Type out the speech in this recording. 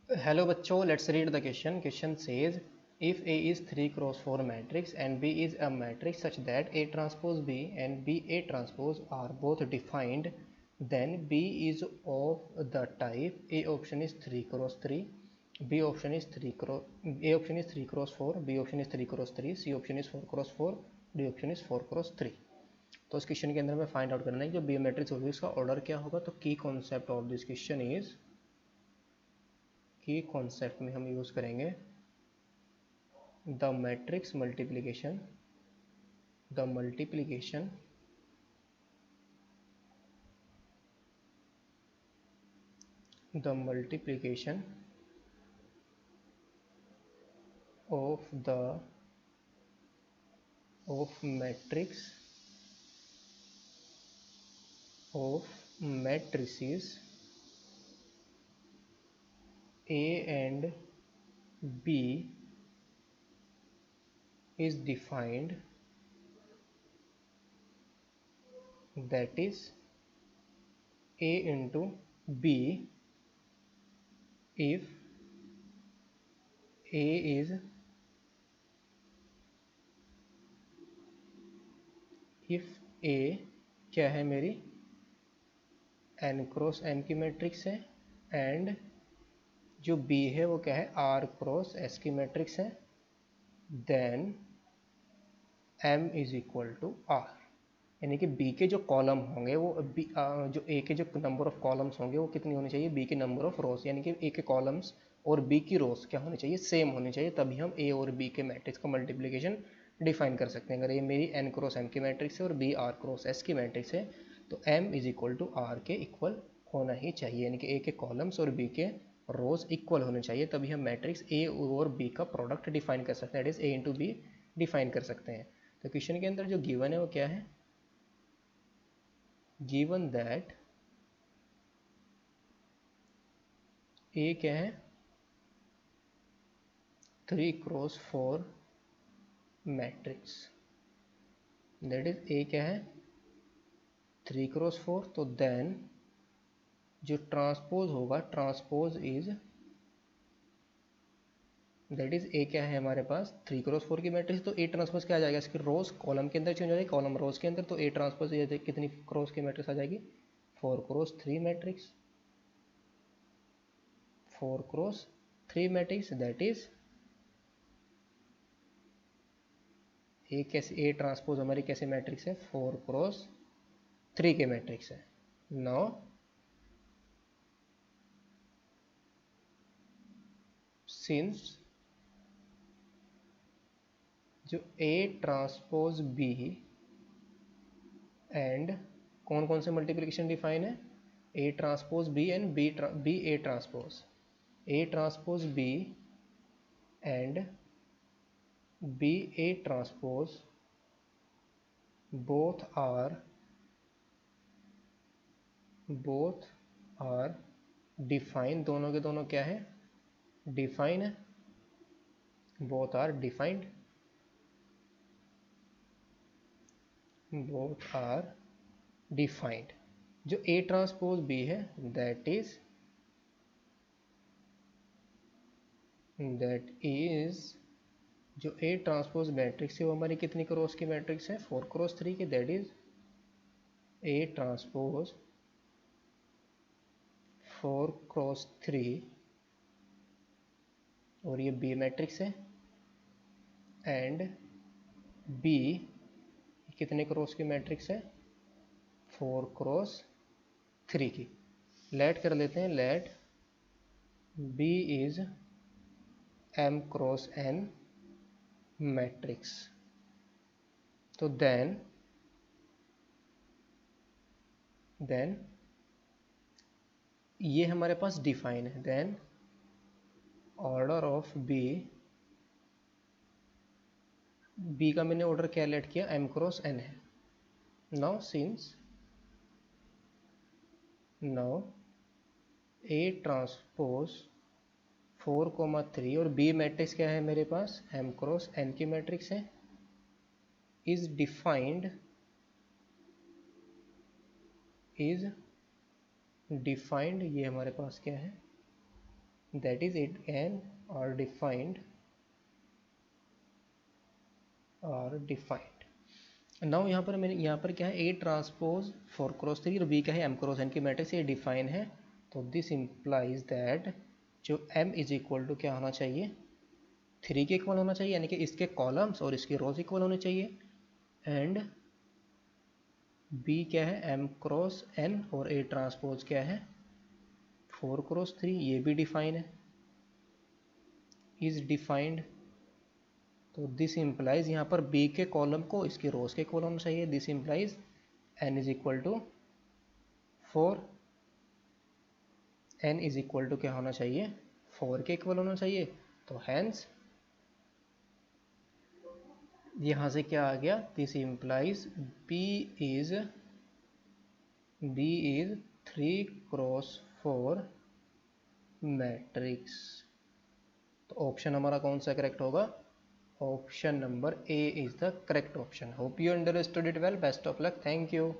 Hello बच्चों, let's read the question. Question says, if A is 3 cross 4 matrix and B is a matrix such that A transpose B and B A transpose are both defined, then B is of the type A option is 3 cross 3, B option is 3 cross A option is 3 cross 4, B option is 3 cross 3, C option is 4 cross 4, D option is 4 cross 3. तो इस question के अंदर हमें find out करना है कि जो B matrix होगी उसका ऑर्डर क्या होगा. तो की concept of this question is, की कॉन्सेप्ट में हम यूज करेंगे the matrix multiplication, the multiplication the multiplication of the of matrix of matrices A and B is defined, that is A into B if A is A क्या है मेरी n cross m की matrix है and जो B है वो क्या है R क्रॉस S की मैट्रिक्स है, then M is equal to R. यानी कि B के जो कॉलम होंगे वो जो A के जो नंबर ऑफ कॉलम्स होंगे वो कितनी होनी चाहिए, B के नंबर ऑफ रोज, यानी कि A के कॉलम्स और B की रोज क्या होनी चाहिए, सेम होनी चाहिए. तभी हम A और B के मैट्रिक्स का मल्टीप्लिकेशन डिफाइन कर सकते हैं. अगर ये मेरी n क्रॉस m की मैट्रिक्स है और B R क्रॉस S की मैट्रिक्स है तो M is equal to R के इक्वल होना ही चाहिए. यानी कि A के कॉलम्स और B के रोज इक्वल होने चाहिए, तभी हम मैट्रिक्स A और B का प्रोडक्ट डिफाइन कर सकते हैं, that is A into B define कर सकते हैं. तो क्वेश्चन के अंदर जो गिवन है वो क्या है, given that A क्या है 3 cross 4 matrix, that is A क्या है 3 क्रॉस 4. तो देन जो ट्रांसपोज होगा, transpose is, that is A क्या है हमारे पास 3 क्रॉस 4 की मैट्रिक्स, तो A ट्रांसपोज क्या आ जाएगा, इसकी रोज कॉलम के अंदर चेंज हो जाएगी, कॉलम रोज के अंदर, तो A ट्रांसपोज कितनी क्रॉस की मैट्रिक्स आ जाएगी 4 cross 3 matrix, 4 cross 3 matrix, that is a कैसे ए ट्रांसपोज हमारी कैसे मैट्रिक्स है 4 क्रॉस 3 के मैट्रिक्स है. नाउ सिंस जो A ट्रांसपोज B एंड कौन कौन से मल्टीप्लिकेशन डिफाइन है, A transpose B and B A transpose, A transpose B and B A transpose both are define, दोनों के दोनों क्या है डिफाइन है, both are defined, both are defined. जो A ट्रांसपोज B है that is जो A ट्रांसपोज मैट्रिक्स है वो हमारी कितनी क्रॉस की मैट्रिक्स है 4 क्रॉस 3 की, that is A transpose 4 cross 3 और ये B मैट्रिक्स है एंड B कितने क्रॉस की मैट्रिक्स है 4 क्रॉस 3 की. लेट कर लेते हैं, let B is M cross N matrix. तो देन ये हमारे पास डिफाइन है, देन ऑर्डर ऑफ बी का मैंने ऑर्डर क्या लेट किया M क्रॉस N है. नाउ सिंस A ट्रांसपोज 4,3 और B मैट्रिक्स क्या है मेरे पास M क्रॉस N की मैट्रिक्स है, इज डिफाइंड ये हमारे पास क्या है that is it can are defined now यहाँ पर मेरे यहाँ पर क्या है, ए ट्रांसपोज 4x3 और बी क्या है m×n की मैट्रिक्स, ये डिफाइन है। तो दिस इम्प्लाइज दैट जो m इज इक्वल टू क्या होना चाहिए, 3 के इक्वल होना चाहिए, यानी कि इसके कॉलम्स और इसकी रोज इक्वल होने चाहिए। एंड b क्या है m×n और a ट्रांसपोज क्या है 4x3, ये भी डिफाइन है, इज डिफाइंड। तो दिस इम्प्लाइज यहाँ पर b के कॉलम को इसकी रोज के इक्वल होना चाहिए। This implies n is equal to 4, n is equal to क्या होना चाहिए 4 के इक्वल होना चाहिए। तो हैंस यहाँ से क्या आ गया, this implies b is 3x4 matrix. तो ऑप्शन हमारा कौन सा करेक्ट होगा, option number A is the correct option. Hope you understood it well, best of luck, thank you.